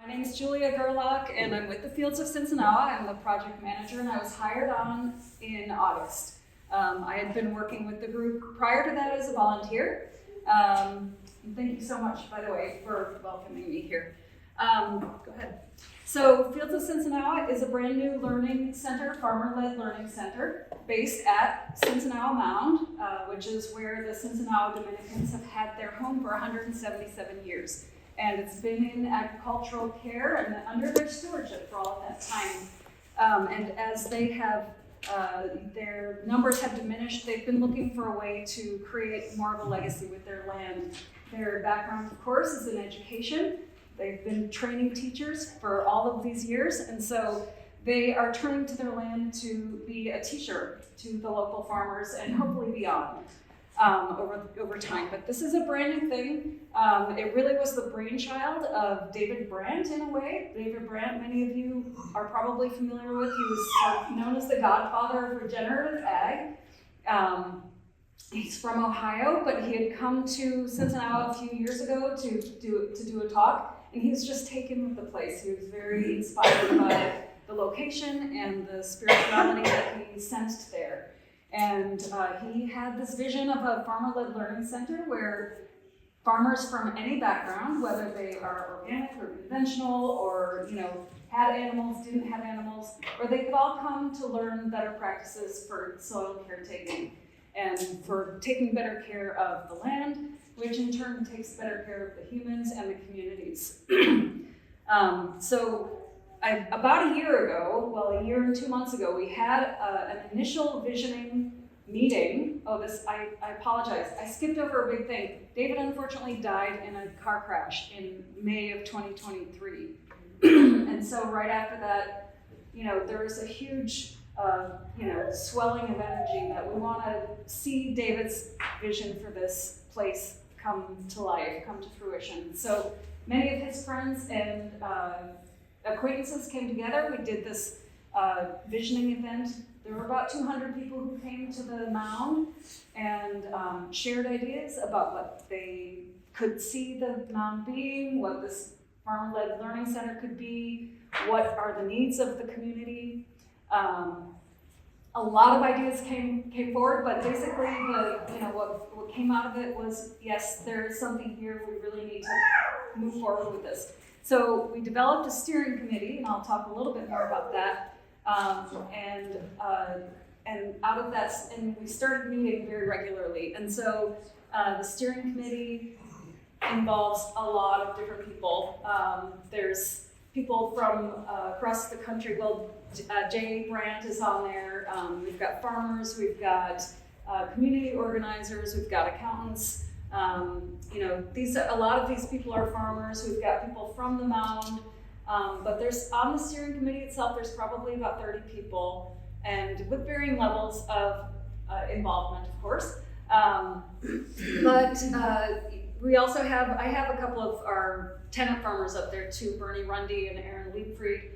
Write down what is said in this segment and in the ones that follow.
My name is Julia Gerlach, and I'm with the Fields of Sinsinawa. I'm the project manager, and I was hired on in August. I had been working with the group prior to that as a volunteer. And thank you so much, by the way, for welcoming me here. Go ahead. So Fields of Sinsinawa is a brand new learning center, farmer-led learning center, based at Sinsinawa Mound, which is where the Sinsinawa Dominicans have had their home for 177 years. And it's been in agricultural care and under their stewardship for all of that time. And as they have, their numbers have diminished, they've been looking for a way to create more of a legacy with their land. Their background, of course, is in education. They've been training teachers for all of these years, and so they are turning to their land to be a teacher to the local farmers and hopefully beyond. Over time. But this is a brand new thing. It really was the brainchild of David Brandt in a way. David Brandt, many of you are probably familiar with. He was sort of known as the godfather of regenerative ag. He's from Ohio, but he had come to Sinsinawa a few years ago to do a talk, and he was just taken with the place. He was very inspired by the location and the spirituality that he sensed there. And he had this vision of a farmer-led learning center where farmers from any background, whether they are organic or conventional or had animals, didn't have animals, or they could all come to learn better practices for soil caretaking and for taking better care of the land, which in turn takes better care of the humans and the communities. About a year ago, well, a year and 2 months ago, we had an initial visioning meeting. I apologize. I skipped over a big thing. David unfortunately died in a car crash in May of 2023. And so right after that, there was a huge, swelling of energy that we want to see David's vision for this place come to life, come to fruition. So many of his friends and acquaintances came together. We did this visioning event. There were about 200 people who came to the mound and shared ideas about what they could see the mound being, what this farmer-led learning center could be, what are the needs of the community. A lot of ideas came forward, but basically what came out of it was, yes, there is something here. We really need to move forward with this. So we developed a steering committee, and I'll talk a little bit more about that. And out of that, and we started meeting very regularly. And so the steering committee involves a lot of different people. There's people from across the country. Well, Jay Brandt is on there. We've got farmers, we've got community organizers, we've got accountants. A lot of these people are farmers. We've got people from the mound, but there's on the steering committee itself, there's probably about 30 people, and with varying levels of involvement, of course. We also I have a couple of our tenant farmers up there too, Bernie Rundy and Aaron Liebfried,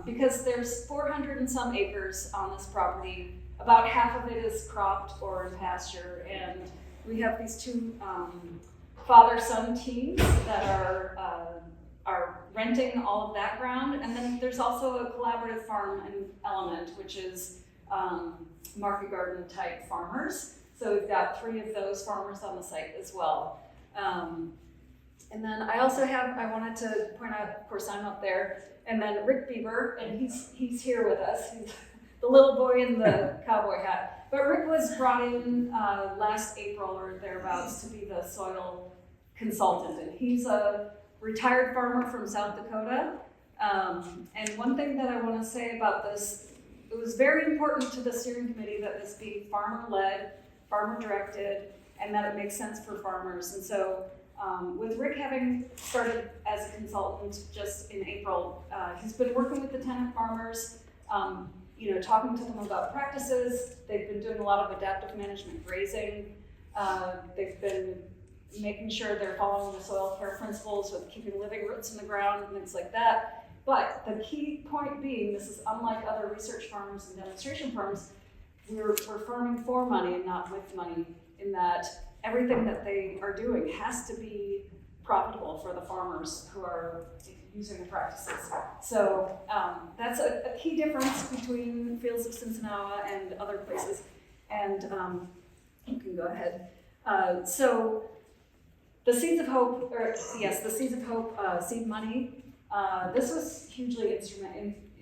because there's 400 and some acres on this property. About half of it is cropped or in pasture, and we have these two father-son teams that are renting all of that ground, and then there's also a collaborative farm element, which is market garden type farmers. So we've got 3 of those farmers on the site as well. And then I wanted to point out, of course, I'm up there, and then Rick Bieber, and he's here with us. He's the little boy in the cowboy hat. But Rick was brought in last April or thereabouts to be the soil consultant, and he's a retired farmer from South Dakota. And one thing that I want to say about this, it was very important to the steering committee that this be farmer-led, farmer-directed, and that it makes sense for farmers. And so with Rick having started as a consultant just in April, he's been working with the tenant farmers, talking to them about practices. They've been doing a lot of adaptive management grazing. They've been making sure they're following the soil care principles with keeping living roots in the ground and things like that. But the key point being, this is unlike other research farms and demonstration farms, we're farming for money and not with money, in that everything that they are doing has to be profitable for the farmers who are using the practices. So that's a key difference between Fields of Sinsinawa and other places. And you can go ahead. So the Seeds of Hope, the Seeds of Hope seed money, this was hugely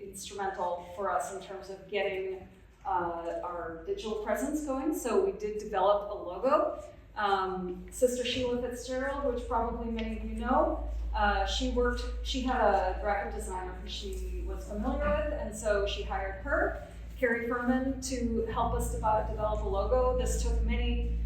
instrumental for us in terms of getting our digital presence going. So we did develop a logo. Sister Sheila Fitzgerald, which probably many of you know, she had a graphic designer who she was familiar with, and so she hired her, Carrie Furman, to help us develop a logo. This took many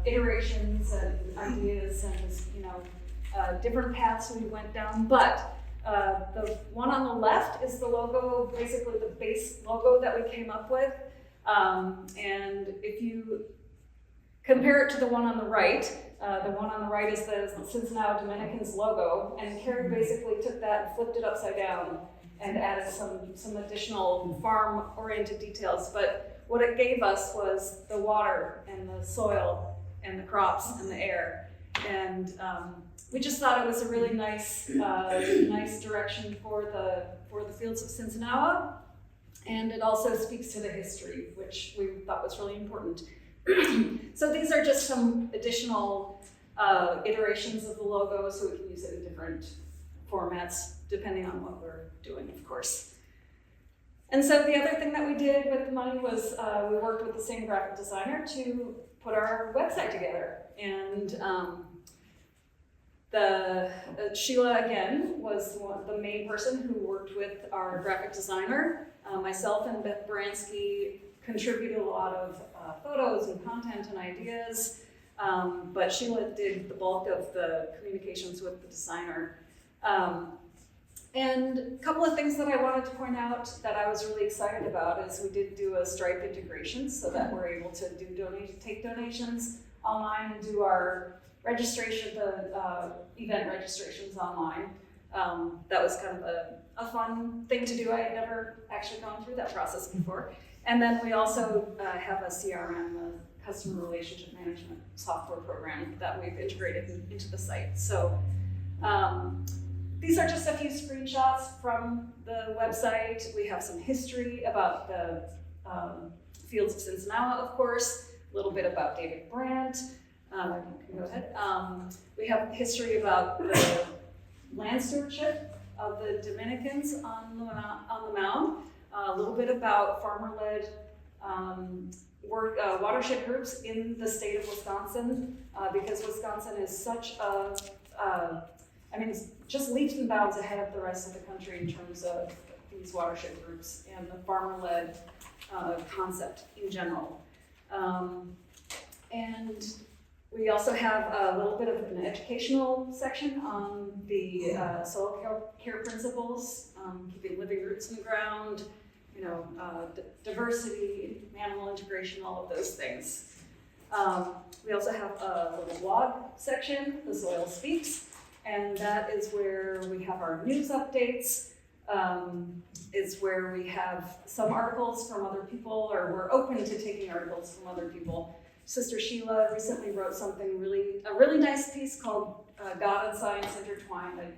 iterations and ideas and different paths we went down, but the one on the left is the logo, basically the base logo that we came up with. And if you compare it to the one on the right is the Sinsinawa Dominicans logo, and Carrie basically took that and flipped it upside down and added some additional farm-oriented details. But what it gave us was the water and the soil and the crops and the air. And we just thought it was a really nice direction for the Fields of Sinsinawa. And it also speaks to the history, which we thought was really important. So these are just some additional iterations of the logo, so we can use it in different formats depending on what we're doing, of course. And so the other thing that we did with the money was we worked with the same graphic designer to put our website together. And Sheila, again, was the main person who worked with our graphic designer. Myself and Beth Baranski contributed a lot of photos and content and ideas, but Sheila did the bulk of the communications with the designer. And a couple of things that I wanted to point out that I was really excited about is we did do a Stripe integration so that we're able to take donations online and do our registration, the event registrations online. That was kind of a fun thing to do. I had never actually gone through that process before. And then we also have a CRM, a customer relationship management software program that we've integrated into the site. So these are just a few screenshots from the website. We have some history about the Fields of Sinsinawa, of course, a little bit about David Brandt. You can go ahead. We have history about the land stewardship of the Dominicans on the mound. A little bit about farmer-led watershed groups in the state of Wisconsin, because Wisconsin is such it's just leaps and bounds ahead of the rest of the country in terms of these watershed groups and the farmer-led concept in general. And we also have a little bit of an educational section on the soil care principles, keeping living roots in the ground, diversity, animal integration, all of those things. We also have a little blog section, The Soil Speaks, and that is where we have our news updates. It's where we have some articles from other people, or we're open to taking articles from other people. Sister Sheila recently wrote a really nice piece called God and Science Intertwined. I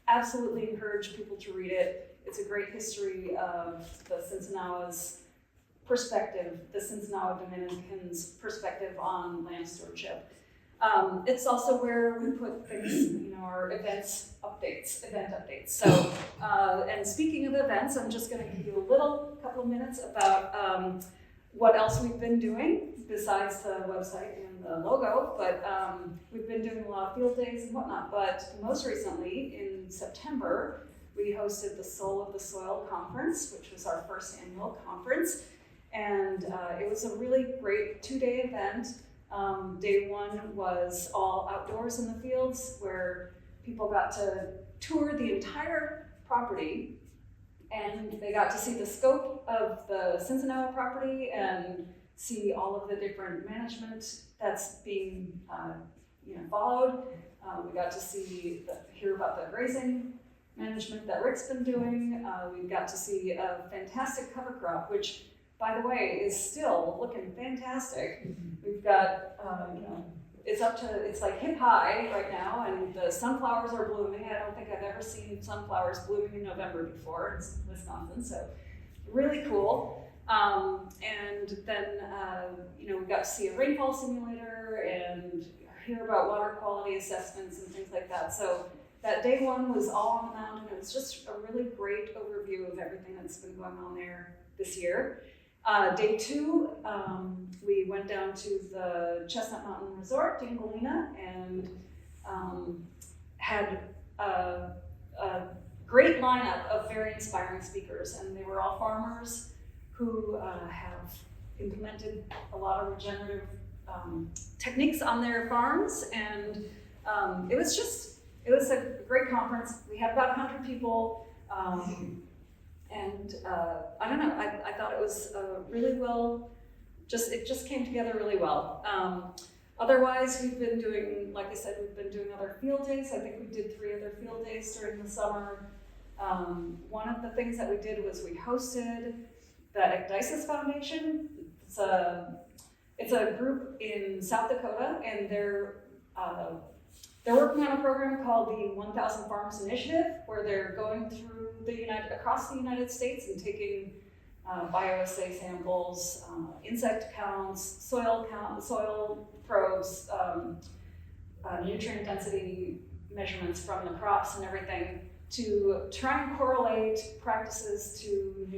absolutely encourage people to read it. It's a great history of the Sinsinawa's perspective, the Sinsinawa Dominicans' perspective on land stewardship. It's also where we put things, our event updates. So, and speaking of events, I'm just going to give you a couple of minutes about what else we've been doing besides the website and the logo, but we've been doing a lot of field days and whatnot. But most recently, in September, we hosted the Soul of the Soil Conference, which was our first annual conference. And it was a really great 2-day event. Day one was all outdoors in the fields, where people got to tour the entire property, and they got to see the scope of the Sinsinawa property and see all of the different management that's being followed. We got to hear about the grazing management that Rick's been doing. We got to see a fantastic cover crop, which, by the way, is still looking fantastic. We've got it's like hip high right now, and the sunflowers are blooming. I don't think I've ever seen sunflowers blooming in November before in Wisconsin, so really cool. And then, we got to see a rainfall simulator and hear about water quality assessments and things like that. So that day one was all on the mountain. It was just a really great overview of everything that's been going on there this year. Day two, we went down to the Chestnut Mountain Resort in Galena and had a great lineup of very inspiring speakers, and they were all farmers who have implemented a lot of regenerative techniques on their farms, and it was a great conference. We had about 100 people, and I don't know, I thought it was really well, it just came together really well. Otherwise, we've been doing, like I said, we've been doing other field days. I think we did 3 other field days during the summer. One of the things that we did was we hosted the Ecdysis Foundation. It's a group in South Dakota, and they're working on a program called the 1,000 Farms Initiative, where they're going through across the United States and taking bioassay samples, insect counts, soil probes, nutrient density measurements from the crops and everything to try and correlate practices to the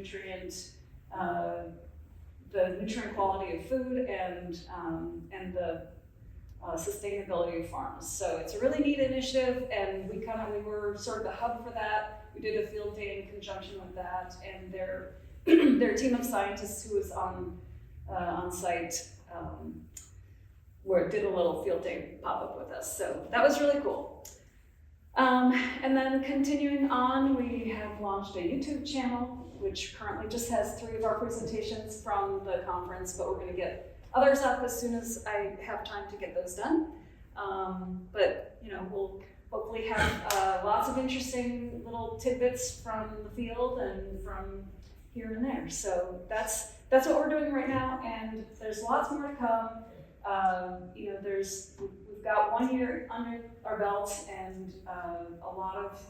nutrient quality of food and the sustainability of farms. So it's a really neat initiative, and we were sort of the hub for that. We did a field day in conjunction with that, and their team of scientists who was on site did a little field day pop-up with us. So that was really cool. And then continuing on, we have launched a YouTube channel, which currently just has 3 of our presentations from the conference, but we're going to get others up as soon as I have time to get those done. But we'll hopefully have lots of interesting little tidbits from the field and from here and there. So that's what we're doing right now, and there's lots more to come. We've got 1 year under our belts and a lot of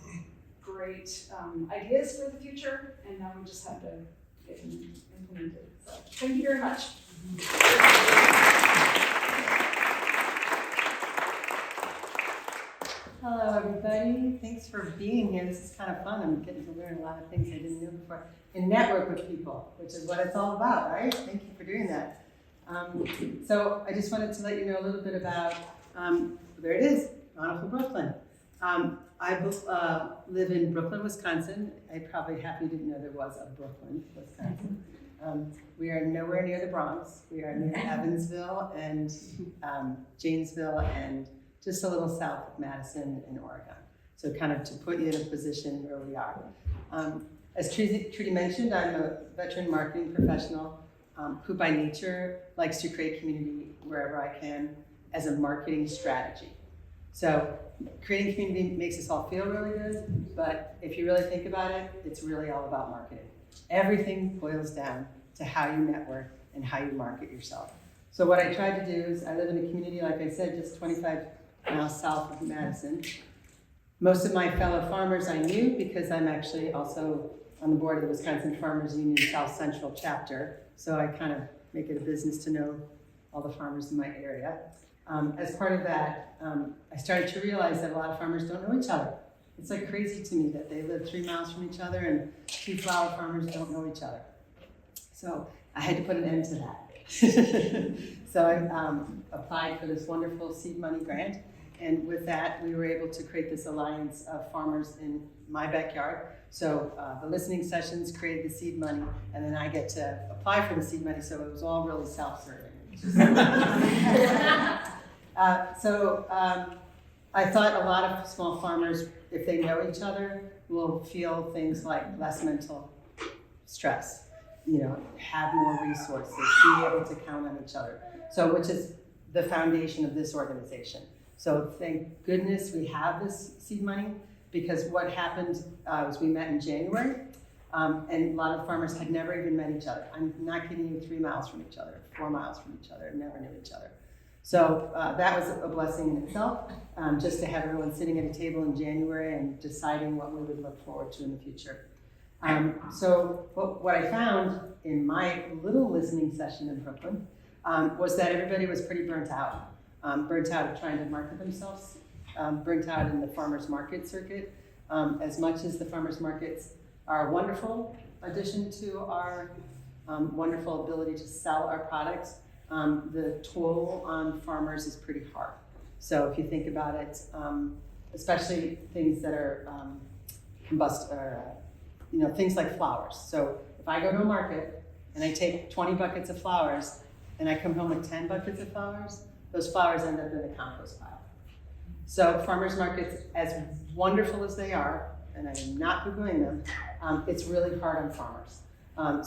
great ideas for the future, and now we just have to get them implemented. So thank you very much. Hello, everybody. Thanks for being here. This is kind of fun. I'm getting to learn a lot of things I didn't know before. And network with people, which is what it's all about, right? Thank you for doing that. So I just wanted to let you know a little bit about, there it is, Monica Brooklyn. I live in Brooklyn, Wisconsin. Probably half you didn't know there was a Brooklyn, Wisconsin. We are nowhere near the Bronx. We are near Evansville and Janesville and just a little south of Madison in Oregon. So kind of to put you in a position where we are. As Trudy mentioned, I'm a veteran marketing professional who by nature likes to create community wherever I can as a marketing strategy. So creating community makes us all feel really good, but if you really think about it, it's really all about marketing. Everything boils down to how you network and how you market yourself. So what I tried to do is, I live in a community, like I said, just 25 miles south of Madison. Most of my fellow farmers I knew because I'm actually also on the board of the Wisconsin Farmers Union South Central chapter. So I kind of make it a business to know all the farmers in my area. As part of that, I started to realize that a lot of farmers don't know each other. It's like crazy to me that they live 3 miles from each other and 2 flower farmers don't know each other. So I had to put an end to that. So I applied for this wonderful seed money grant. And with that, we were able to create this alliance of farmers in my backyard. So the listening sessions created the seed money, and then I get to apply for the seed money, so it was all really self-serving. I thought a lot of small farmers, if they know each other, will feel things like less mental stress, have more resources, be able to count on each other. So, which is the foundation of this organization. So thank goodness we have this seed money, because what happened was we met in January, and a lot of farmers had never even met each other. I'm not kidding you, 3 miles from each other, 4 miles from each other, never knew each other. So that was a blessing in itself, just to have everyone sitting at a table in January and deciding what we would look forward to in the future. So what I found in my little listening session in Brooklyn was that everybody was pretty burnt out of trying to market themselves, burnt out in the farmers market circuit. As much as the farmers markets are a wonderful addition to our wonderful ability to sell our products, the toll on farmers is pretty hard. So if you think about it, especially things that are things like flowers. So if I go to a market and I take 20 buckets of flowers and I come home with 10 buckets of flowers, those flowers end up in the compost pile. So farmers markets, as wonderful as they are, and I am not poo-pooing them, it's really hard on farmers.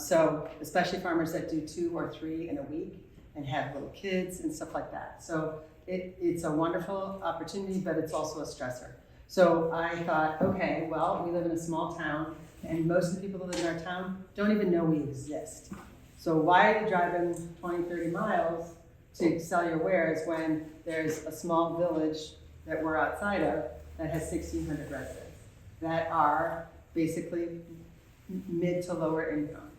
So especially farmers that do 2 or 3 in a week and have little kids and stuff like that. So it's a wonderful opportunity, but it's also a stressor. So I thought, okay, well, we live in a small town, and most of the people that live in our town don't even know we exist. So why are you driving 20, 30 miles to sell your wares when there's a small village that we're outside of that has 1,600 residents that are basically mid to lower income?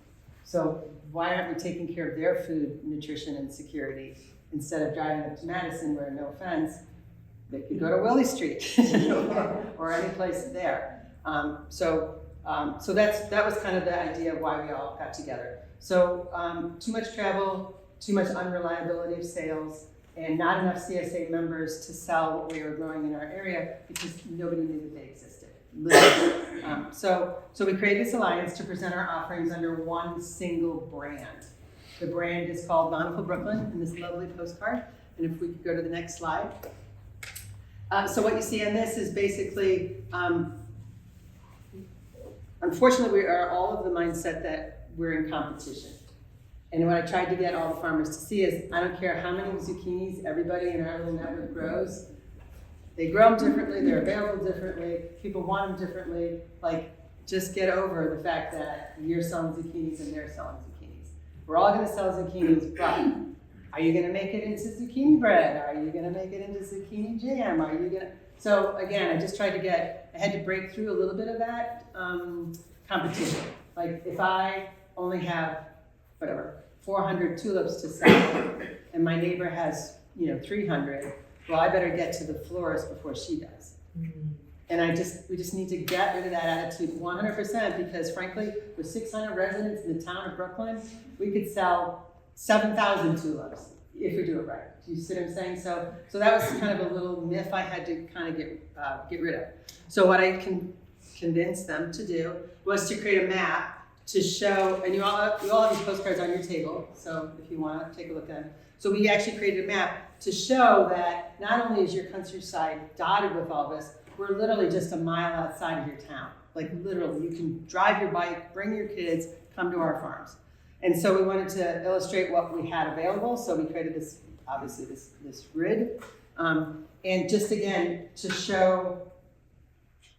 So why aren't we taking care of their food, nutrition, and security instead of driving up to Madison, where, no offense, they could go to Willie Street or any place there. So that was kind of the idea of why we all got together. So too much travel, too much unreliability of sales, and not enough CSA members to sell what we were growing in our area because nobody knew that they existed. So we created this alliance to present our offerings under one single brand. The brand is called Bountiful Brooklyn in this lovely postcard. And if we could go to the next slide. So what you see on this is basically, unfortunately, we are all of the mindset that we're in competition. And what I tried to get all the farmers to see is, I don't care how many zucchinis everybody in our little network grows, they grow them differently, they're available differently, people want them differently. Like, just get over the fact that you're selling zucchinis and they're selling zucchinis. We're all gonna sell zucchinis, but are you gonna make it into zucchini bread? Are you gonna make it into zucchini jam? Are you gonna? So again, I just tried to I had to break through a little bit of that competition. Like, if I only have, 400 tulips to sell, and my neighbor has, 300, well, I better get to the florist before she does. And we just need to get rid of that attitude 100%, because frankly, with 600 residents in the town of Brooklyn, we could sell 7,000 tulips if we do it right. Do you see what I'm saying? So that was kind of a little myth I had to kind of get rid of. So what I convinced them to do was to create a map to show, and you all have these postcards on your table, so if you want to take a look at them. So we actually created a map to show that not only is your countryside dotted with all this, we're literally just a mile outside of your town. Like, literally, you can drive your bike, bring your kids, come to our farms. And so we wanted to illustrate what we had available, so we created this, obviously, this grid. And just again, to show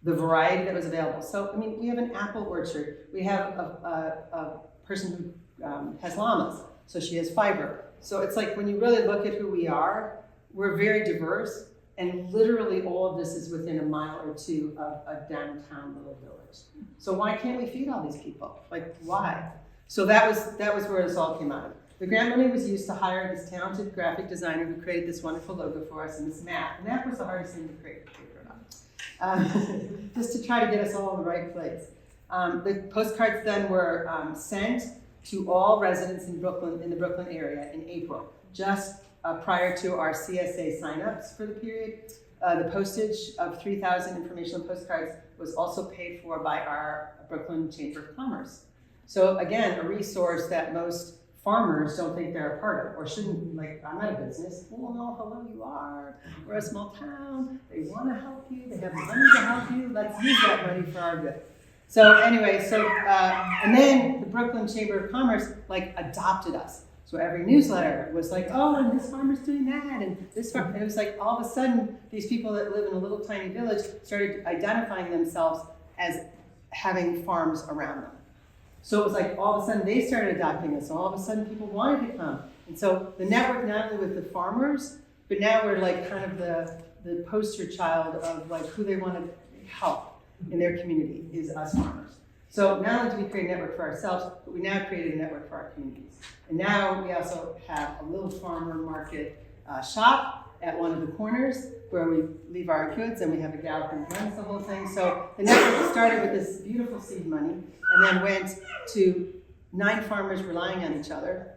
the variety that was available. So, we have an apple orchard. We have a person who has llamas, so she has fiber. So it's like, when you really look at who we are, we're very diverse, and literally all of this is within a mile or two of a downtown little village. So why can't we feed all these people? Like, why? So that was where this all came out of. The grant money was used to hire this talented graphic designer who created this wonderful logo for us and this map. The map was the hardest thing to create, just to try to get us all in the right place. The postcards then were sent to all residents in Brooklyn, in the Brooklyn area, in April, just prior to our CSA signups for the period. The postage of 3,000 informational postcards was also paid for by our Brooklyn Chamber of Commerce. So again, a resource that most farmers don't think they're a part of, or shouldn't. Like, I'm not a business. Well, no, hello, you are. We're a small town. They want to help you. They have money to help you. Let's use that money for our good. So anyway, and then the Brooklyn Chamber of Commerce adopted us. So every newsletter was like, oh, and this farmer's doing that, and this farm. And it was like, all of a sudden, these people that live in a little tiny village started identifying themselves as having farms around them. So it was like, all of a sudden, they started adopting us. All of a sudden, people wanted to come. And so the network, not only with the farmers, but now we're like kind of the poster child of like who they want to help in their community is us farmers. So not only do we create a network for ourselves, but we now created a network for our communities. And now we also have a little farmer market shop at one of the corners where we leave our goods, and we have a gal who runs the whole thing. So the network started with this beautiful seed money and then went to 9 farmers relying on each other,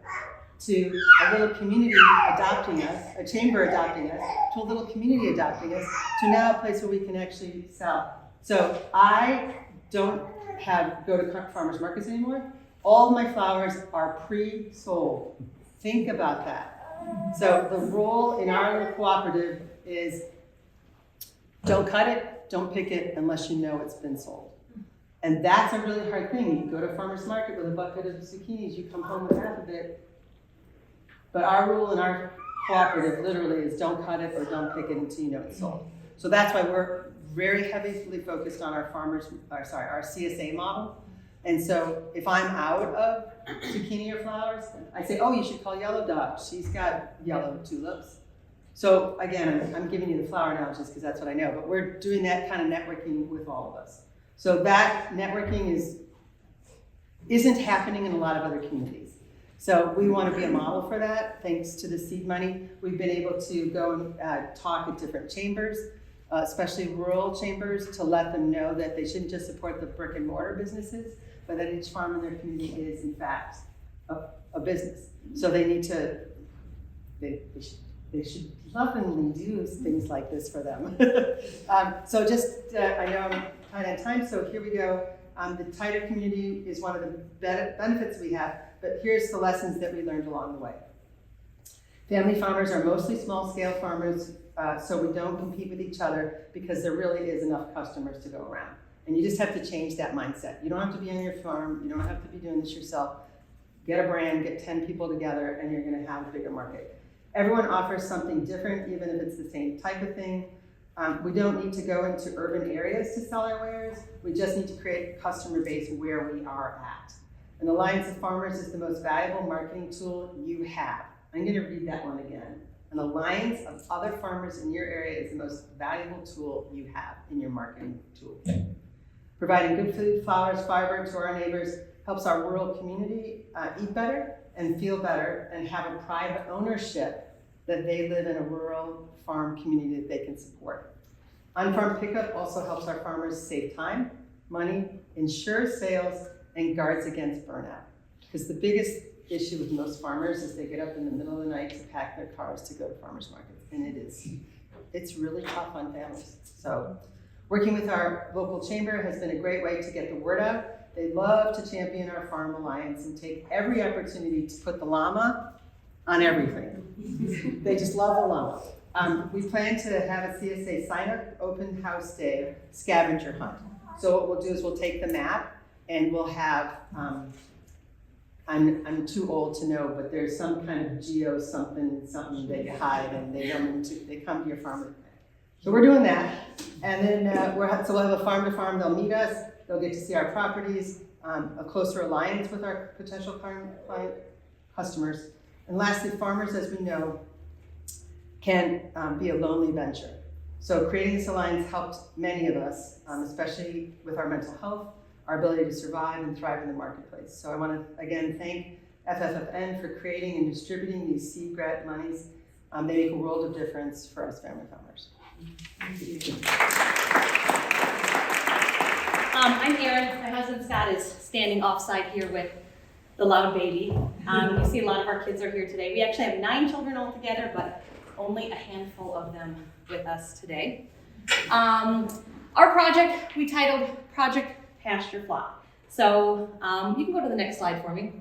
to a little community adopting us, a chamber adopting us, to a little community adopting us, to now a place where we can actually sell. So I don't go to farmers markets anymore. All of my flowers are pre-sold. Think about that. So the role in our little cooperative is don't cut it, don't pick it unless you know it's been sold. And that's a really hard thing. You go to a farmer's market with a bucket of zucchinis, you come home with half of it. But our rule in our cooperative literally is don't cut it or don't pick it until you know it's sold. So that's why we're very heavily focused on our our CSA model. And so if I'm out of zucchini or flowers, I say, oh, you should call Yellow Dog. She's got yellow tulips. So again, I'm giving you the flower analogies because that's what I know, but we're doing that kind of networking with all of us. So that networking isn't happening in a lot of other communities. So we want to be a model for that. Thanks to the seed money, we've been able to go and talk at different chambers, especially rural chambers, to let them know that they shouldn't just support the brick and mortar businesses, but that each farm in their community is in fact a business. So they need to, they should lovingly do things like this for them. So just, I know I'm kind of time, so here we go. The tighter community is one of the benefits we have, but here's the lessons that we learned along the way. Family farmers are mostly small-scale farmers, so we don't compete with each other because there really is enough customers to go around. And you just have to change that mindset. You don't have to be on your farm, you don't have to be doing this yourself. Get a brand, get 10 people together, and you're gonna have a bigger market. Everyone offers something different, even if it's the same type of thing. We don't need to go into urban areas to sell our wares. We just need to create a customer base where we are at. An alliance of farmers is the most valuable marketing tool you have. I'm gonna read that one again. An alliance of other farmers in your area is the most valuable tool you have in your marketing tool. Providing good food, flowers, fiber to our neighbors helps our rural community eat better and feel better and have a pride of ownership that they live in a rural farm community that they can support. On-farm pickup also helps our farmers save time, money, ensures sales, and guards against burnout. Because the biggest issue with most farmers is they get up in the middle of the night to pack their cars to go to farmers markets, and it's really tough on families. So working with our local chamber has been a great way to get the word out. They love to champion our farm alliance and take every opportunity to put the llama on everything. They just love the llama. We plan to have a CSA sign-up open house day scavenger hunt. So what we'll do is we'll take the map and we'll have, I'm too old to know, but there's some kind of geo something they hide and they come to your farm. So we're doing that. And then we'll have a farm to farm, they'll meet us, they'll get to see our properties, a closer alliance with our potential client customers. And lastly, farmers, as we know, can be a lonely venture. So creating this alliance helped many of us, especially with our mental health, our ability to survive and thrive in the marketplace. So I want to again thank FFFN for creating and distributing these seed grant monies. They make a world of difference for us family farmers. I'm Erin. My husband Scott is standing offside here with the loud baby. You see a lot of our kids are here today. We actually have 9 children altogether, but only a handful of them with us today. Our project, we titled Project Pasture Flock. So you can go to the next slide for me.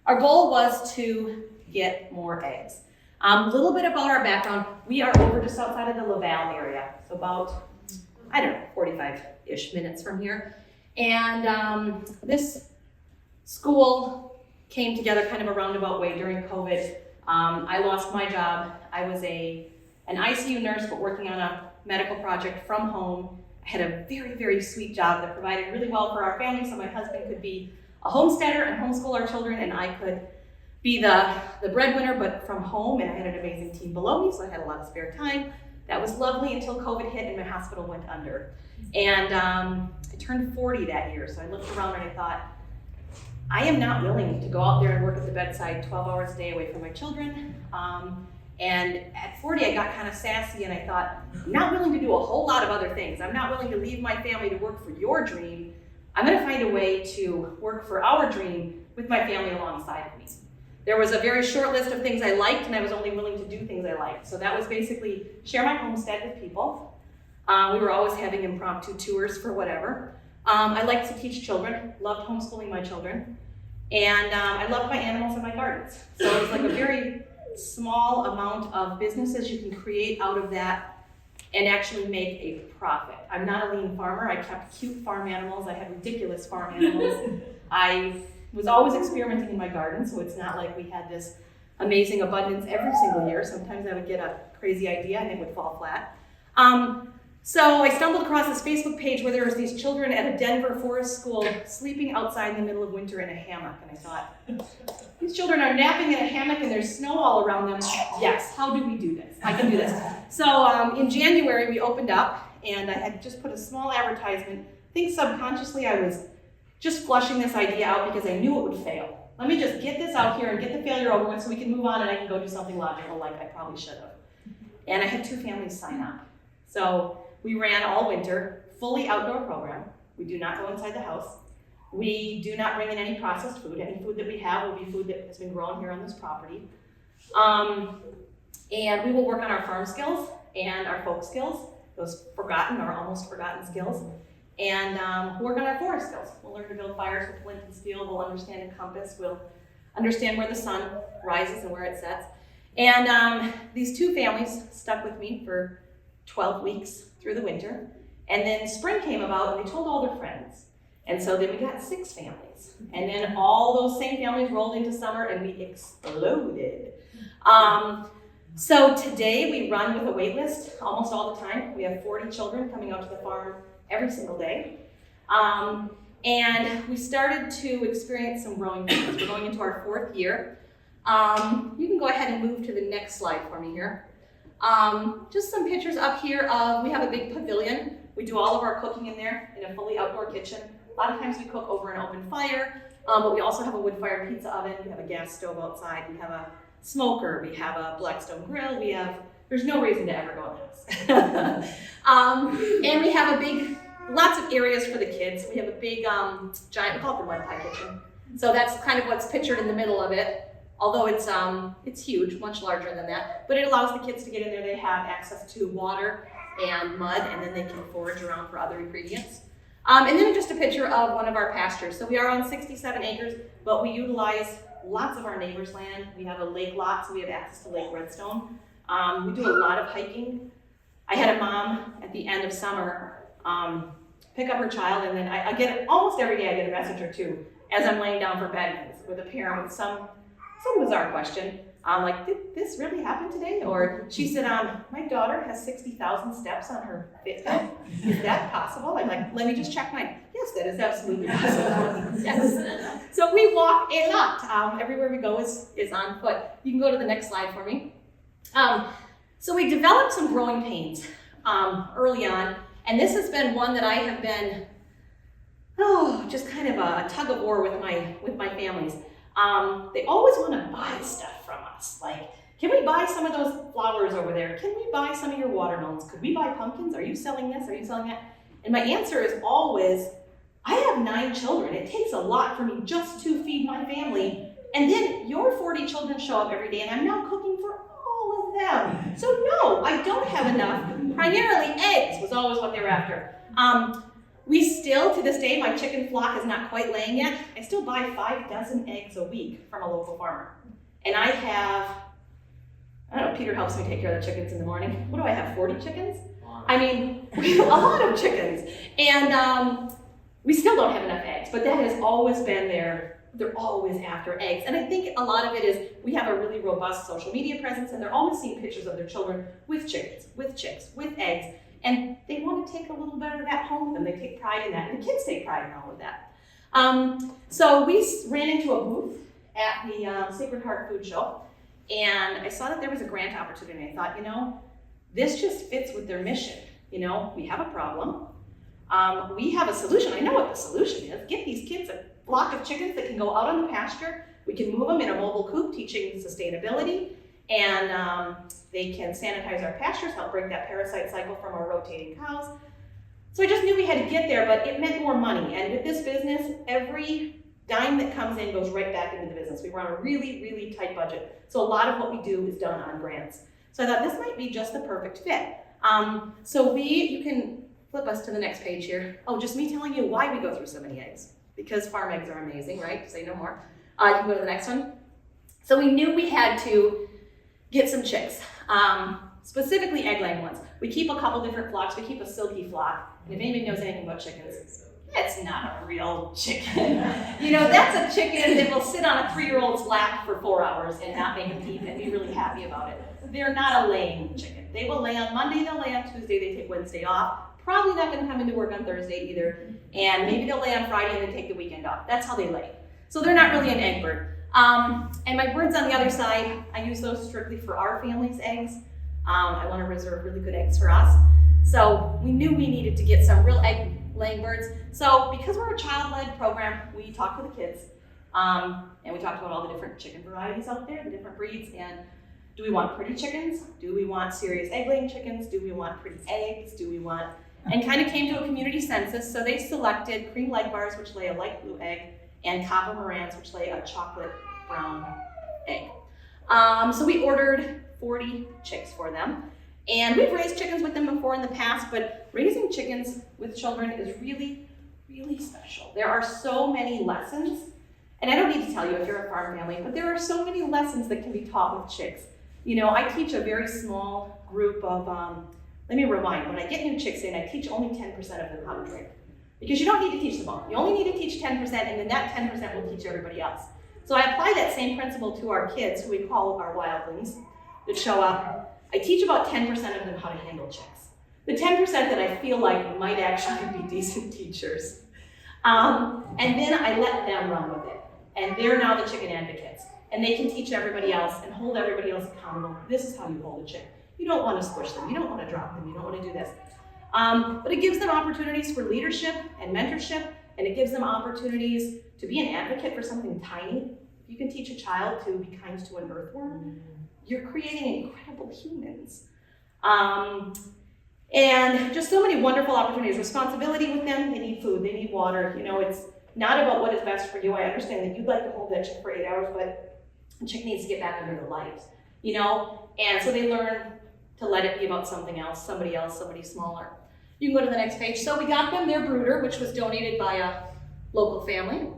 Our goal was to get more eggs. A little bit about our background. We are over just outside of the Laval area, so about, 45-ish minutes from here. And this school came together kind of a roundabout way during COVID. I lost my job. I was an ICU nurse, but working on a medical project from home. I had a very, very sweet job that provided really well for our family, so my husband could be a homesteader and homeschool our children, and I could be the breadwinner, but from home, and I had an amazing team below me, so I had a lot of spare time. That was lovely until COVID hit and my hospital went under. And I turned 40 that year, so I looked around and I thought, I am not willing to go out there and work at the bedside 12 hours a day away from my children. And at 40, I got kind of sassy and I thought, I'm not willing to do a whole lot of other things. I'm not willing to leave my family to work for your dream. I'm gonna find a way to work for our dream with my family alongside of me. There was a very short list of things I liked, and I was only willing to do things I liked. So that was basically share my homestead with people. We were always having impromptu tours for whatever. I liked to teach children, loved homeschooling my children. And I loved my animals and my gardens. So it was like a very small amount of businesses you can create out of that and actually make a profit. I'm not a lean farmer. I kept cute farm animals. I had ridiculous farm animals. I was always experimenting in my garden, so it's not like we had this amazing abundance every single year. Sometimes I would get a crazy idea and it would fall flat. So I stumbled across this Facebook page where there was these children at a Denver forest school sleeping outside in the middle of winter in a hammock. And I thought, these children are napping in a hammock and there's snow all around them. Yes, how do we do this? I can do this. So in January we opened up and I had just put a small advertisement. I think subconsciously I was just flushing this idea out because I knew it would fail. Let me just get this out here and get the failure over with so we can move on and I can go do something logical like I probably should have. And I had 2 families sign up. So we ran all winter, fully outdoor program. We do not go inside the house. We do not bring in any processed food. Any food that we have will be food that has been grown here on this property. And we will work on our farm skills and our folk skills, those forgotten or almost forgotten skills, and work on our forest skills. We'll learn to build fires with flint and steel. We'll understand a compass. We'll understand where the sun rises and where it sets. And these 2 families stuck with me for 12 weeks through the winter. And then spring came about and they told all their friends. And so then we got 6 families. And then all those same families rolled into summer and we exploded. So today we run with a wait list almost all the time. We have 40 children coming out to the farm every single day. And we started to experience some growing pains. We're going into our 4th year. You can go ahead and move to the next slide for me here. Just some pictures up here of, we have a big pavilion. We do all of our cooking in there in a fully outdoor kitchen. A lot of times we cook over an open fire, but we also have a wood-fired pizza oven. We have a gas stove outside. We have a smoker. We have a Blackstone grill. There's no reason to ever go in the house. And we have lots of areas for the kids. We have a big, giant, we call it the mud pie kitchen. So that's kind of what's pictured in the middle of it. Although it's huge, much larger than that, but it allows the kids to get in there. They have access to water and mud, and then they can forage around for other ingredients. And then just a picture of one of our pastures. So we are on 67 acres, but we utilize lots of our neighbors' land. We have a lake lot, so we have access to Lake Redstone. We do a lot of hiking. I had a mom at the end of summer pick up her child, and then I get it almost every day. I get a message or 2 as I'm laying down for bed with a parent with some bizarre question. Like, did this really happen today? Or she said, my daughter has 60,000 steps on her Fitbit. Is that possible? I'm like, let me just check mine. Yes, that is absolutely possible. Yes. So we walk a lot. Everywhere we go is on foot. You can go to the next slide for me. So we developed some growing pains early on, and this has been one that I have been, just kind of a tug of war with my families. They always want to buy stuff from us. Like, can we buy some of those flowers over there? Can we buy some of your watermelons? Could we buy pumpkins? Are you selling this? Are you selling that? And my answer is always, I have 9 children. It takes a lot for me just to feed my family. And then your 40 children show up every day and I'm now cooking for all of them. So no, I don't have enough. Primarily eggs was always what they were after. We still, to this day, my chicken flock is not quite laying yet. I still buy 5 dozen eggs a week from a local farmer. And I have, I don't know, Peter helps me take care of the chickens in the morning. What do I have, 40 chickens? I mean, we have a lot of chickens. And we still don't have enough eggs, but that has always been there. They're always after eggs. And I think a lot of it is we have a really robust social media presence and they're always seeing pictures of their children with chickens, with chicks, with eggs. And they want to take a little bit of that home with them. They take pride in that. And the kids take pride in all of that. So we ran into a booth at the Sacred Heart Food Show, and I saw that there was a grant opportunity. I thought, you know, this just fits with their mission. You know, we have a problem. We have a solution. I know what the solution is. Get these kids a flock of chickens that can go out on the pasture. We can move them in a mobile coop, teaching sustainability, and they can sanitize our pastures, help break that parasite cycle from our rotating cows. So I just knew we had to get there, but it meant more money. And with this business, every dime that comes in goes right back into the business. We run a really, really tight budget. So a lot of what we do is done on grants. So I thought this might be just the perfect fit. You can flip us to the next page here. Oh, just me telling you why we go through so many eggs. Because farm eggs are amazing, right? Say no more. You can go to the next one. So we knew we had to get some chicks, specifically egg-laying ones. We keep a couple different flocks. We keep a silky flock. And if anybody knows anything about chickens, it's not a real chicken. You know, that's a chicken that will sit on a 3-year-old's lap for 4 hours and not make a peep and be really happy about it. They're not a laying chicken. They will lay on Monday, they'll lay on Tuesday, they take Wednesday off. Probably not gonna come into work on Thursday either. And maybe they'll lay on Friday and then take the weekend off. That's how they lay. So they're not really an egg bird. And my birds on the other side, I use those strictly for our family's eggs. I wanna reserve really good eggs for us. So we knew we needed to get some real egg laying birds. So because we're a child-led program, we talked to the kids, and we talked about all the different chicken varieties out there, the different breeds, and do we want pretty chickens? Do we want serious egg-laying chickens? Do we want pretty eggs? Do we want, and kind of came to a community census, so they selected cream leg bars, which lay a light blue egg, and Cabo Morans, which lay a chocolate brown egg. So we ordered 40 chicks for them. And we've raised chickens with them before in the past, but raising chickens with children is really, really special. There are so many lessons, and I don't need to tell you if you're a farm family, but there are so many lessons that can be taught with chicks. You know, I teach a very small group of, let me rewind, when I get new chicks in, I teach only 10% of them how to drink. Because you don't need to teach them all. You only need to teach 10%, and then that 10% will teach everybody else. So I apply that same principle to our kids, who we call our wildlings, that show up. I teach about 10% of them how to handle chicks. The 10% that I feel like might actually be decent teachers. And then I let them run with it. And they're now the chicken advocates. And they can teach everybody else and hold everybody else accountable. This is how you hold a chick. You don't want to squish them. You don't want to drop them. You don't want to do this. But it gives them opportunities for leadership and mentorship. And it gives them opportunities to be an advocate for something tiny. If you can teach a child to be kind to an earthworm, you're creating incredible humans. And just so many wonderful opportunities. Responsibility with them, they need food, they need water. You know, it's not about what is best for you. I understand that you'd like to hold that chick for 8 hours, but the chick needs to get back under the light, you know? And so they learn to let it be about something else, somebody smaller. You can go to the next page. So we got them their brooder, which was donated by a local family.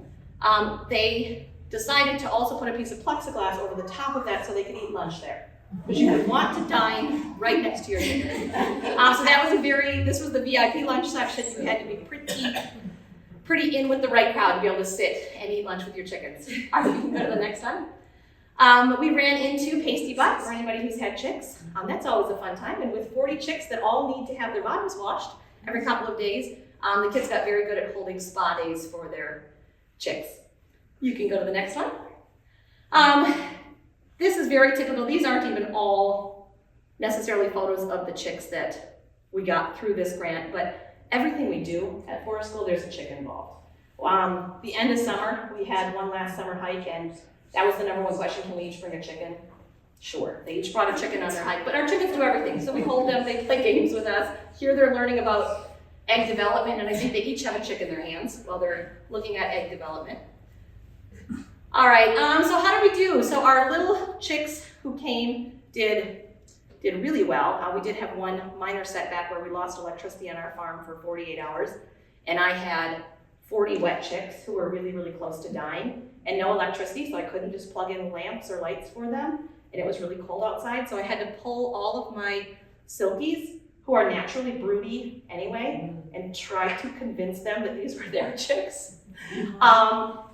They decided to also put a piece of plexiglass over the top of that so they could eat lunch there. Because you would want to dine right next to your dinner. So that was this was the VIP lunch section. You had to be pretty in with the right crowd to be able to sit and eat lunch with your chickens. All right, we can go to the next one. We ran into Pasty Butt, for anybody who's had chicks. That's always a fun time. And with 40 chicks that all need to have their bottoms washed every couple of days, the kids got very good at holding spa days for their chicks. You can go to the next one. This is very typical. These aren't even all necessarily photos of the chicks that we got through this grant, but everything we do at Forest School, there's a chick involved. The end of summer, we had one last summer hike, and that was the number one question: can we each bring a chicken? Sure, they each brought a chicken on their hike, but our chickens do everything. So we hold them, they play games with us. Here they're learning about egg development, and I think they each have a chick in their hands while they're looking at egg development. All right, so how did we do? So our little chicks who came did really well. We did have one minor setback where we lost electricity on our farm for 48 hours, and I had 40 wet chicks who were really, really close to dying, and no electricity, so I couldn't just plug in lamps or lights for them, and it was really cold outside, so I had to pull all of my silkies, who are naturally broody anyway, and try to convince them that these were their chicks.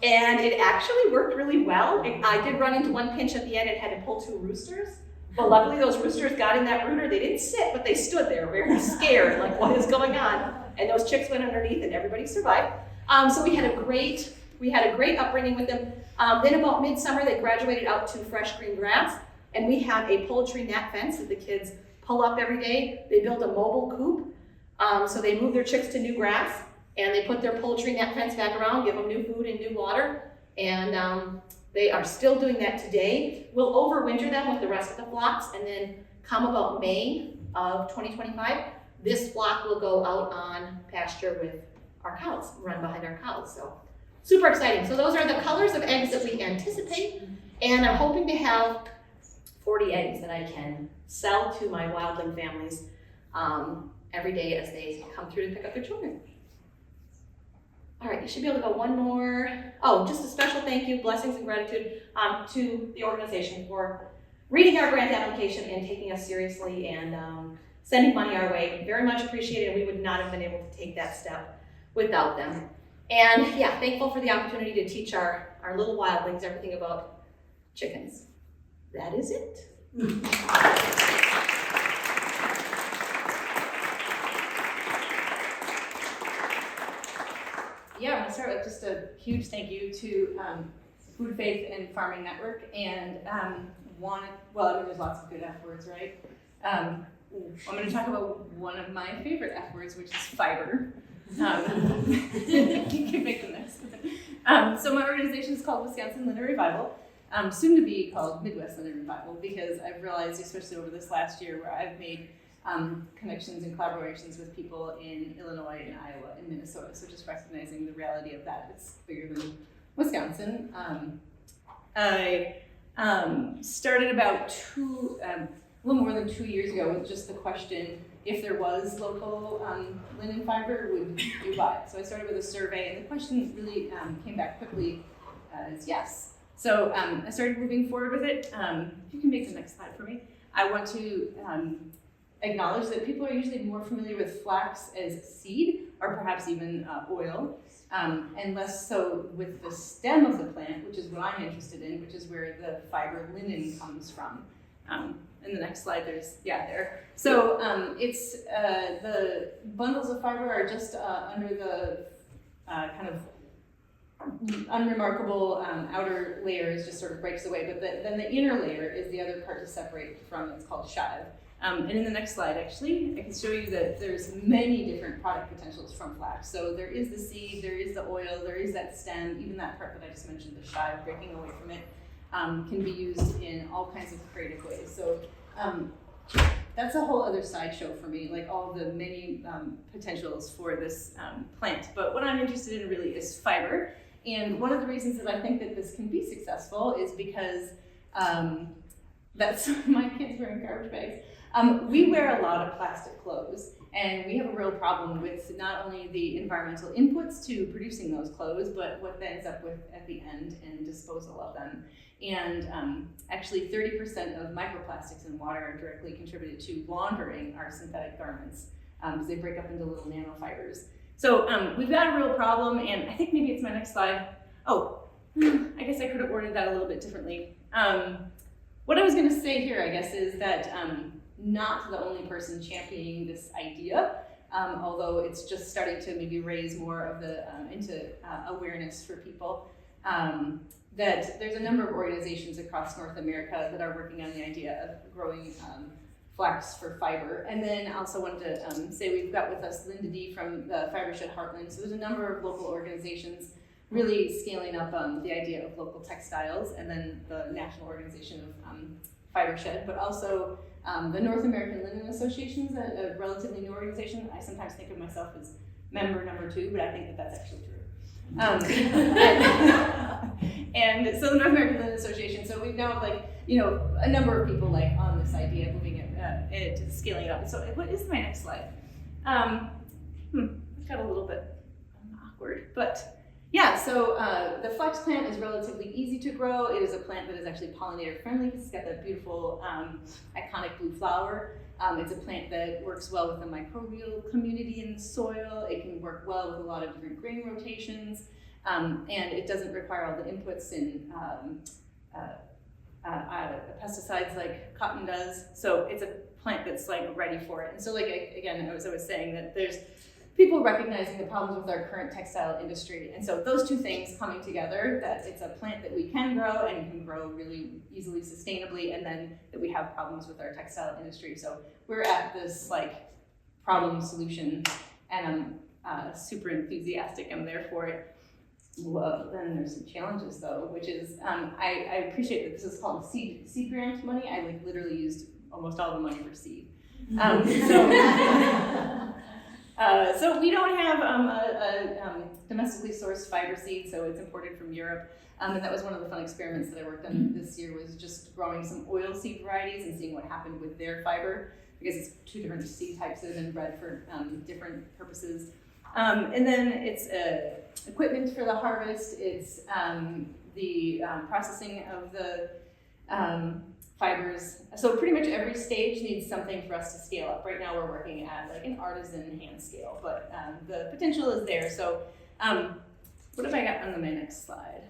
And it actually worked really well. I did run into one pinch at the end and had to pull 2 roosters, but luckily those roosters got in that brooder. They didn't sit, but they stood there very scared, like what is going on? And those chicks went underneath and everybody survived. So we had a great upbringing with them. Then about midsummer, they graduated out to fresh green grass, and we have a poultry net fence that the kids pull up every day. They build a mobile coop, so they move their chicks to new grass, and they put their poultry net fence back around, give them new food and new water, and they are still doing that today. We'll overwinter them with the rest of the flocks, and then come about May of 2025, this flock will go out on pasture with our cows, run behind our cows. So super exciting. So those are the colors of eggs that we anticipate, and I'm hoping to have 40 eggs that I can sell to my wildling families every day as they come through to pick up their children. All right, you should be able to go one more. Oh, just a special thank you, blessings and gratitude to the organization for reading our grant application and taking us seriously and sending money our way. Very much appreciated. We would not have been able to take that step without them. And yeah, thankful for the opportunity to teach our little wildlings everything about chickens. That is it. Yeah, I'm going to start with just a huge thank you to Food, Faith, and Farming Network, and there's lots of good F words, right? I'm going to talk about one of my favorite F words, which is fiber. You can make the next one. So my organization is called Wisconsin Litter Revival, soon to be called Midwest Litter Revival, because I've realized, especially over this last year, where I've made connections and collaborations with people in Illinois and Iowa and Minnesota. So just recognizing the reality of that, it's bigger than Wisconsin. I started about a little more than 2 years ago with just the question, if there was local linen fiber, would you buy it? So I started with a survey, and the question really came back quickly as yes. So I started moving forward with it. If you can make the next slide for me. I want to acknowledge that people are usually more familiar with flax as seed, or perhaps even oil, and less so with the stem of the plant, which is what I'm interested in, which is where the fiber linen comes from. In the next slide, there. So it's the bundles of fiber are just under the kind of unremarkable outer layer is just sort of breaks away, but then the inner layer is the other part to separate from. It's called chive. And in the next slide, actually, I can show you that there's many different product potentials from flax. So there is the seed, there is the oil, there is that stem, even that part that I just mentioned, the chive, breaking away from it, can be used in all kinds of creative ways. So that's a whole other sideshow for me, like all the many potentials for this plant. But what I'm interested in really is fiber. And one of the reasons that I think that this can be successful is because that's my kids wearing garbage bags. We wear a lot of plastic clothes, and we have a real problem with not only the environmental inputs to producing those clothes, but what that ends up with at the end and disposal of them. And actually 30% of microplastics in water are directly contributed to laundering our synthetic garments because they break up into little nanofibers. So we've got a real problem, and I think maybe it's my next slide. Oh, I guess I could have ordered that a little bit differently. What I was going to say here, I guess, is that not the only person championing this idea, although it's just starting to maybe raise more of the into awareness for people, that there's a number of organizations across North America that are working on the idea of growing flax for fiber. And then I also wanted to say we've got with us Linda D from the Fiber Shed Heartland. So there's a number of local organizations really scaling up the idea of local textiles, and then the national organization of Fiber Shed, but also the North American Linen Association is a relatively new organization. I sometimes think of myself as member number 2, but I think that that's actually true. And so the North American Linen Association, so we now have a number of people on this idea of moving it to scaling it up. So what is my next slide? It got a little bit awkward, but yeah, so the flax plant is relatively easy to grow. It is a plant that is actually pollinator friendly because it's got that beautiful iconic blue flower. It's a plant that works well with the microbial community in the soil. It can work well with a lot of different grain rotations, and it doesn't require all the inputs in pesticides like cotton does. So it's a plant that's ready for it. And so again, as I was saying, that there's people recognizing the problems with our current textile industry. And so those two things coming together, that it's a plant that we can grow and can grow really easily, sustainably, and then that we have problems with our textile industry. So we're at this like problem solution, and I'm super enthusiastic. I'm there for it. Well, then there's some challenges though, which is I appreciate that this is called seed grant money. I like literally used almost all the money for seed. So we don't have a domestically sourced fiber seed, so it's imported from Europe. And that was one of the fun experiments that I worked on this year, was just growing some oil seed varieties and seeing what happened with their fiber, because it's two different seed types that have been bred for different purposes. And then it's equipment for the harvest. It's the processing of the fibers. So pretty much every stage needs something for us to scale up. Right now we're working at like an artisan hand scale, but the potential is there. So what have I got on my next slide?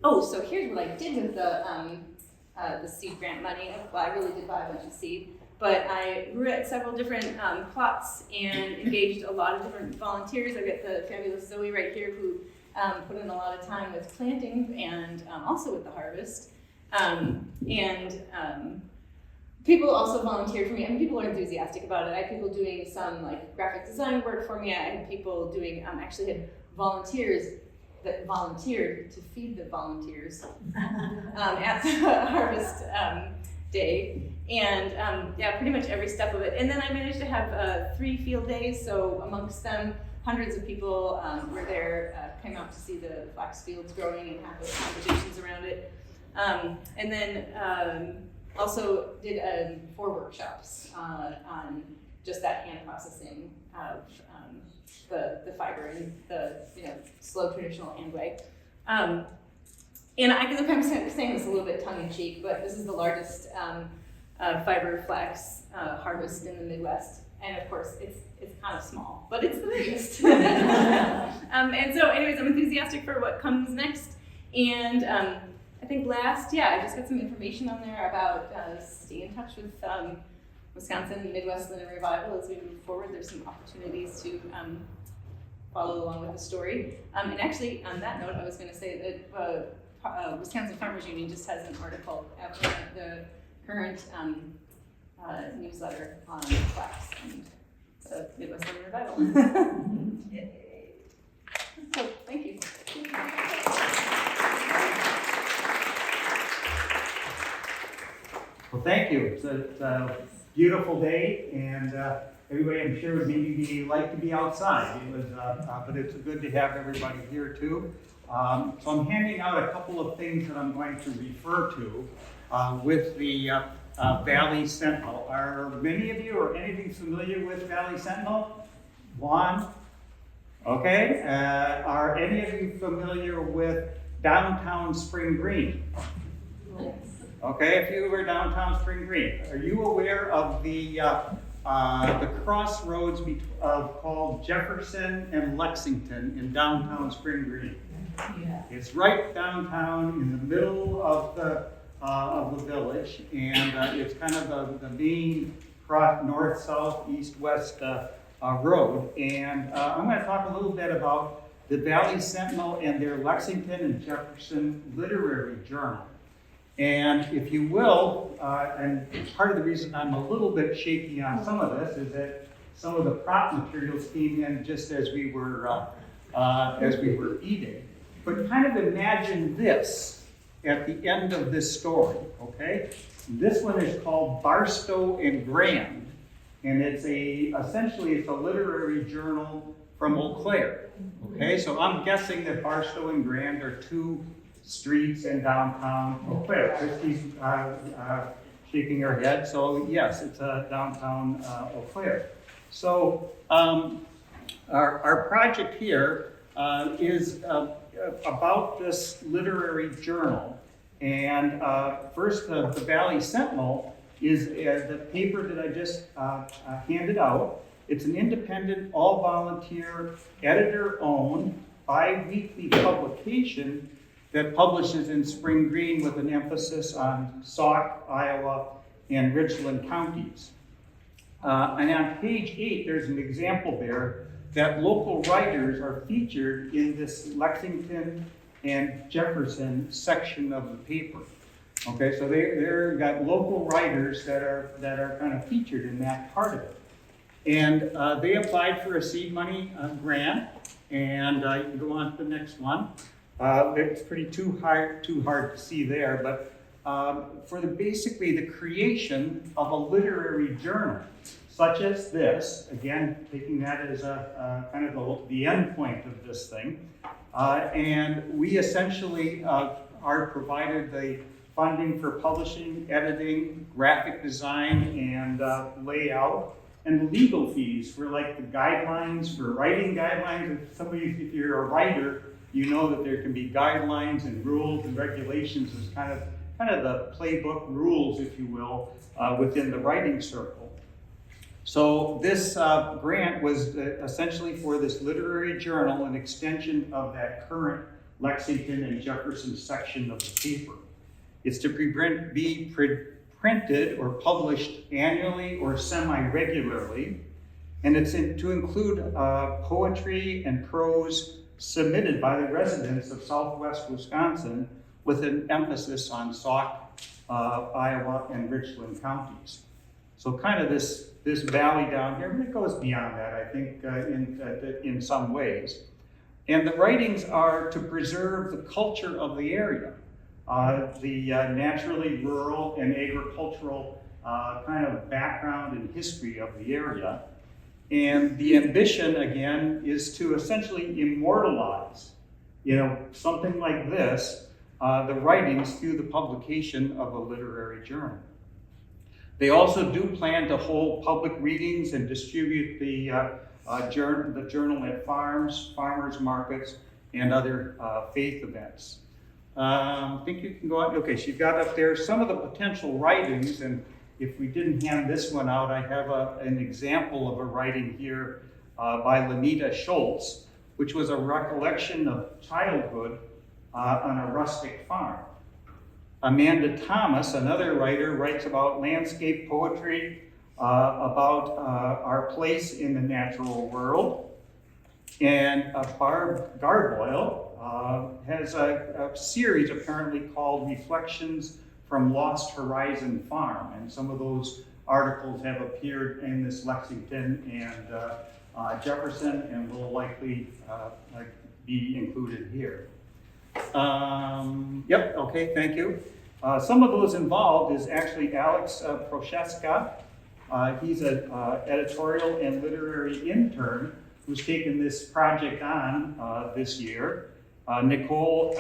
Oh, so here's what I did with the seed grant money. Well, I really did buy a bunch of seed, but I grew at several different plots and engaged a lot of different volunteers. I've got the fabulous Zoe right here who put in a lot of time with planting and also with the harvest. People also volunteered for me. I mean, people are enthusiastic about it. I had people doing some like graphic design work for me. I had people doing, actually had volunteers that volunteered to feed the volunteers at the harvest day. And yeah, pretty much every step of it. And then I managed to have 3 field days. So amongst them, hundreds of people were there, came out to see the flax fields growing and have those conversations around it. And then also did 4 workshops on just that hand processing of the fiber in the slow traditional hand way. And I guess I'm saying this a little bit tongue in cheek, but this is the largest fiber flax harvest in the Midwest. And of course, it's kind of small, but it's the biggest. And so anyways, I'm enthusiastic for what comes next. And I think last, I just got some information on there about staying in touch with Wisconsin Midwest Linen Revival as we move forward. There's some opportunities to follow along with the story. And actually, on that note, I was going to say that Wisconsin Farmers Union just has an article after the current newsletter on flax and the Midwest Linen Revival. So, thank you. Well, thank you. It's a beautiful day, and everybody, I'm sure, would maybe like to be outside. It was, but it's good to have everybody here too. So I'm handing out a couple of things that I'm going to refer to with the Valley Sentinel. Are many of you or anything familiar with Valley Sentinel? Juan? Okay. Are any of you familiar with downtown Spring Green? Okay, if you were downtown Spring Green, are you aware of the crossroads called Jefferson and Lexington in downtown Spring Green? Yeah. It's right downtown in the middle of the village, and it's kind of the main north, south, east, west road. And I'm going to talk a little bit about the Valley Sentinel and their Lexington and Jefferson literary journal. And if you will, and part of the reason I'm a little bit shaky on some of this is that some of the prop materials came in just as we were eating. But kind of imagine this at the end of this story, okay? This one is called Barstow and Grand, and essentially it's a literary journal from Eau Claire, okay? So I'm guessing that Barstow and Grand are 2 streets in downtown Eau Claire. Christy's shaking her head, so yes, it's downtown Eau Claire. So our project here is about this literary journal. And first, the Valley Sentinel is the paper that I just handed out. It's an independent, all-volunteer, editor-owned, bi-weekly publication that publishes in Spring Green with an emphasis on Sauk, Iowa, and Richland counties. And on page 8, there's an example there that local writers are featured in this Lexington and Jefferson section of the paper. Okay, so they're got local writers that are kind of featured in that part of it. And they applied for a seed money grant, and you can go on to the next one. It's pretty too hard to see there, but for basically the creation of a literary journal, such as this, again, taking that as a kind of the end point of this thing. And we essentially are provided the funding for publishing, editing, graphic design, and layout, and legal fees for like the guidelines, for writing guidelines. If you're a writer, you know that there can be guidelines and rules and regulations as kind of the playbook rules, if you will, within the writing circle. So this grant was essentially for this literary journal, an extension of that current Lexington and Jefferson section of the paper. It's to be printed or published annually or semi-regularly, and it's to include poetry and prose submitted by the residents of Southwest Wisconsin with an emphasis on Sauk, Iowa, and Richland counties. So kind of this valley down here, but it goes beyond that, I think, in some ways. And the writings are to preserve the culture of the area, the naturally rural and agricultural kind of background and history of the area. And the ambition, again, is to essentially immortalize, something like this, the writings through the publication of a literary journal. They also do plan to hold public readings and distribute the journal at farms, farmers markets, and other faith events. I think you can go on. Okay, so you've got up there some of the potential writings, and if we didn't hand this one out, I have an example of a writing here by Lenita Schultz, which was a recollection of childhood on a rustic farm. Amanda Thomas, another writer, writes about landscape poetry, about our place in the natural world. And Barb Garboyle has a series apparently called Reflections from Lost Horizon Farm. And some of those articles have appeared in this Lexington and Jefferson and will likely be included here. Yep, okay, thank you. Some of those involved is actually Alex Prochaska. He's an editorial and literary intern who's taken this project on this year. Nicole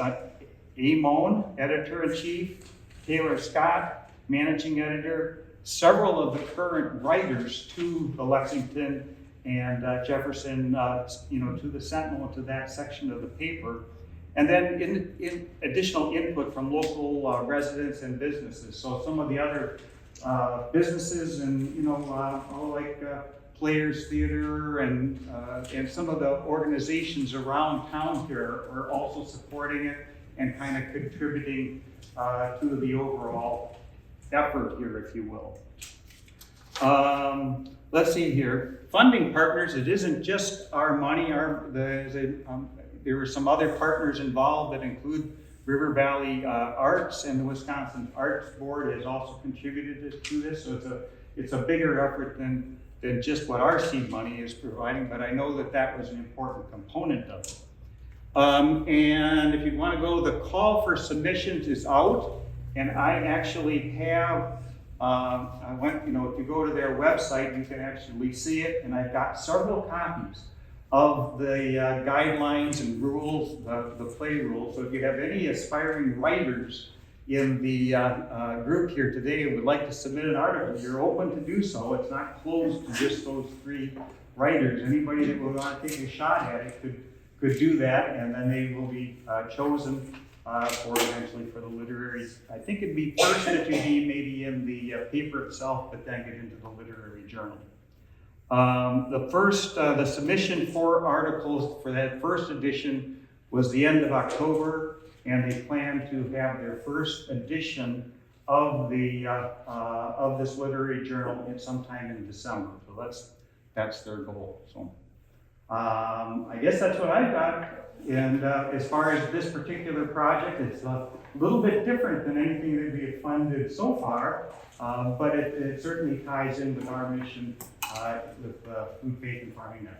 Amon, editor-in-chief. Taylor Scott, managing editor. Several of the current writers to the Lexington and Jefferson, to the Sentinel, to that section of the paper. And then in additional input from local residents and businesses. So some of the other businesses and, Players Theater and some of the organizations around town here are also supporting it and kind of contributing to the overall effort here, if you will. Let's see here. Funding partners, it isn't just our money. There were some other partners involved that include River Valley Arts, and the Wisconsin Arts Board has also contributed to this. So it's a bigger effort than just what our seed money is providing, but I know that was an important component of it. And if you want to go, the call for submissions is out, and I actually have, if you go to their website, you can actually see it, and I've got several copies of the guidelines and rules, the play rules. So if you have any aspiring writers in the group here today who would like to submit an article, you're open to do so. It's not closed to just those 3 writers. Anybody that would want to take a shot at it could do that, and then they will be chosen eventually for the literary. I think it'd be first that you'd be maybe in the paper itself, but then get into the literary journal. The submission for articles for that first edition was the end of October, and they plan to have their first edition of this literary journal sometime in December. So that's their goal. So I guess that's what I've got. And as far as this particular project, it's a little bit different than anything that we have funded so far, but it certainly ties in with our mission with Food, Faith, and Farming Network.